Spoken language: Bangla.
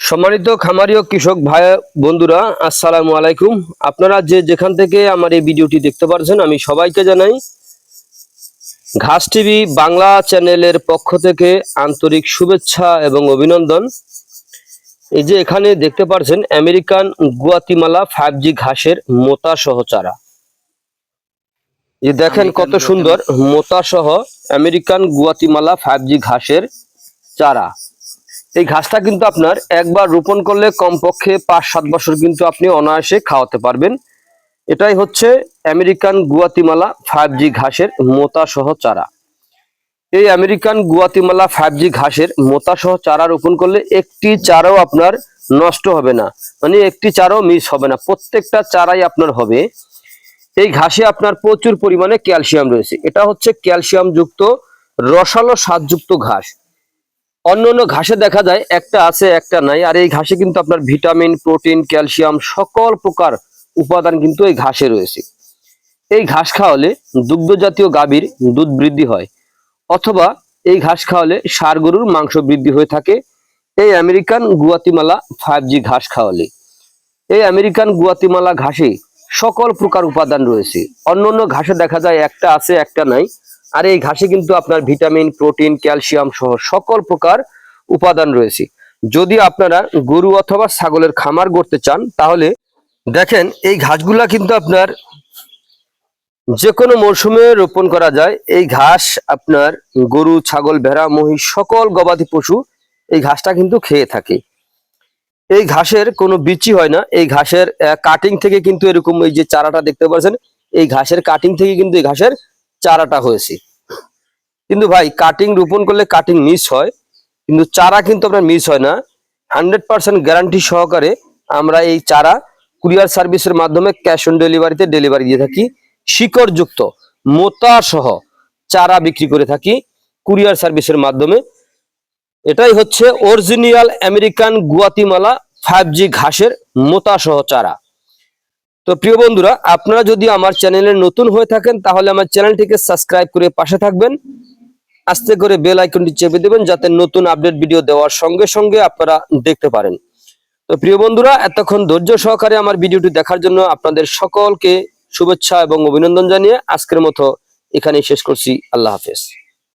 সম্মানিত খামারি ও কৃষক ভাই বন্ধুরা, আসসালামু আলাইকুম। আপনারা যেখান থেকে আমার এই ভিডিওটি দেখতে পাচ্ছেন, আমি সবাইকে জানাই ঘাস টিভি বাংলা চ্যানেলের পক্ষ থেকে আন্তরিক শুভেচ্ছা এবং অভিনন্দন। এই যে এখানে দেখতে পাচ্ছেন আমেরিকান গুয়াতিমালা 5G ঘাসের মোতা সহ চারা। এই দেখেন কত সুন্দর মোতা সহ আমেরিকান গুয়াতিমালা 5G ঘাসের চারা। এই ঘাসটা কিন্তু আপনার একবার রোপণ করলে কমপক্ষে 5-7 বছর কিন্তু আপনি অনায়াসে খাওয়াতে পারবেন। এটাই হচ্ছে আমেরিকান গুয়াতিমালা 5G ঘাসের মোতা সহ চারা। এই আমেরিকান গুয়াতিমালা 5G ঘাসের মোতা সহ চারা রোপণ করলে একটি চারাও আপনার নষ্ট হবে না, মানে একটি চারাও মিস হবে না, প্রত্যেকটা চারাই আপনার হবে। এই ঘাসে আপনার প্রচুর পরিমাণে ক্যালসিয়াম রয়েছে। এটা হচ্ছে ক্যালসিয়াম যুক্ত রসালো স্বাদযুক্ত ঘাস। অন্যান্য ঘাসে দেখা যায় একটা আছে একটা নাই, আর এই ঘাসে কিন্তু আপনার ভিটামিন, প্রোটিন, ক্যালসিয়াম সকল প্রকার উপাদান কিন্তু এই ঘাসে রয়েছে। এই ঘাস খাওয়ালে দুগ্ধ জাতীয় গাভীর দুধ বৃদ্ধি হয়, অথবা এই ঘাস খাওয়ালে ষাঁড় গরুর মাংস বৃদ্ধি হয়ে থাকে এই আমেরিকান গুয়াতিমালা 5G ঘাস খাওয়ালে। এই আমেরিকান গুয়াতিমালা ঘাসে সকল প্রকার উপাদান রয়েছে। অন্যান্য ঘাসে দেখা যায় একটা আছে একটা নাই, আর এই ঘাসে কিন্তু আপনার ভিটামিন, প্রোটিন, ক্যালসিয়াম সহ সকল প্রকার উপাদান রয়েছে। যদি আপনারা গরু অথবা ছাগলের খামার করতে চান, তাহলে দেখেন এই ঘাসগুলা কিন্তু আপনার যে কোনো মরশুমে রোপণ করা যায়। এই ঘাস আপনার গরু, ছাগল, ভেড়া, মহিষ সকল গবাদি পশু এই ঘাসটা কিন্তু খেয়ে থাকে। এই ঘাসের কোনো বিচি হয় না। এই ঘাসের কাটিং থেকে কিন্তু এরকম এই যে চারাটা দেখতে পাচ্ছেন, এই ঘাসের কাটিং থেকে কিন্তু এই ঘাসের চারাটা হয়েছে। কিন্তু ভাই কাটিং রোপণ করলে কাটিং মিস হয়, কিন্তু চারা কিন্তু আপনার মিস হয় না। 100% গ্যারান্টি সহকারে আমরা এই চারা কুরিয়ার সার্ভিসের মাধ্যমে ক্যাশ অন ডেলিভারিতে ডেলিভারি দিয়ে থাকি। শিকড়যুক্ত মোতা সহ চারা বিক্রি করে থাকি কুরিয়ার সার্ভিসের মাধ্যমে। এটাই হচ্ছে অরিজিনাল আমেরিকান গুয়াতিমালা 5G ঘাসের মোতা সহ চারা। তো প্রিয় বন্ধুরা, আপনারা যদি আমার চ্যানেলে নতুন হয়ে থাকেন, তাহলে আমার চ্যানেলটিকে সাবস্ক্রাইব করে পাশে থাকবেন, আস্তে করে বেল আইকনটি চেপে দেবেন, যাতে নতুন আপডেট ভিডিও দেওয়ার সঙ্গে সঙ্গে আপনারা দেখতে পারেন। তো প্রিয় বন্ধুরা, এতক্ষণ ধৈর্য সহকারে আমার ভিডিওটি দেখার জন্য আপনাদের সকলকে শুভেচ্ছা এবং অভিনন্দন জানিয়ে আজকের মতো এখানেই শেষ করছি। আল্লাহ হাফেজ।